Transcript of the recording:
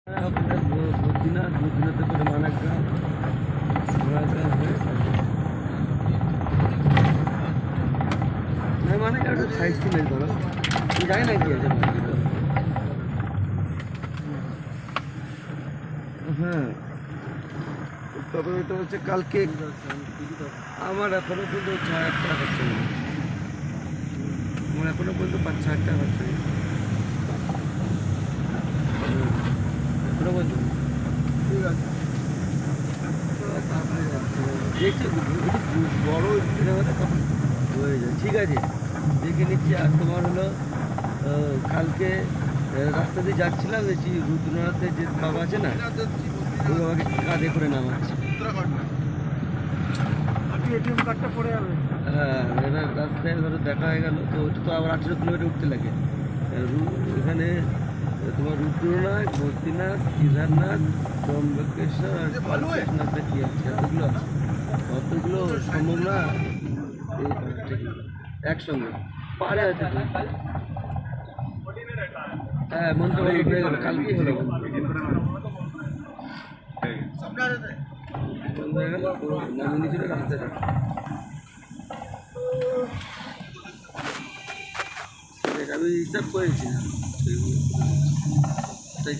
বদ্রীনাথ, বদ্রীনাথের পরে মানাগ্রাম, মানাগ্রাম হয়ে না মানাগ্রাম একটু সাইড সিন ধরো জানি না কি আছে হ্যাঁ। তবে ওইটা হচ্ছে কালকে আমার এখনো পর্যন্ত 6,000 টাকা খরচা নেই, আমার এখনো পর্যন্ত 5-6 টাকা খরচা নেই এখনো পর্যন্ত। ঠিক আছে দেখছি বড় হলে তখন হয়ে যায়। ঠিক আছে দেখে নিচ্ছি। আর তোমার হলো কালকে রাস্তা দিয়ে যাচ্ছিলাম দেখছি রুদ্রনাথের যে বাবা আছে না ওই বাবাকে কাঁধে করে নামাচ্ছে। এটিএম কার্ডটা পড়ে যাবে। হ্যাঁ এবার রাস্তায় ধরো দেখা হয়ে গেল তো ওটা তো আবার 18 কিলোমিটার উঠতে লাগে। এখানে তোমার রুদ্রনাথ, বদ্রীনাথ, কেদারনাথ, ত্রম্বকেশ্বর আর পালকেশনাথটা কি আছে এতগুলো আছে, অতগুলো সম্ভব না একসঙ্গে পারে হয়তো। হ্যাঁ মনটা ভালো হয়ে গেল, কালকেই হলো বন্ধ হয়ে গেল তো নামিয়ে নিয়েছিল রাস্তাটা। আমি হিসাব করেছি তাই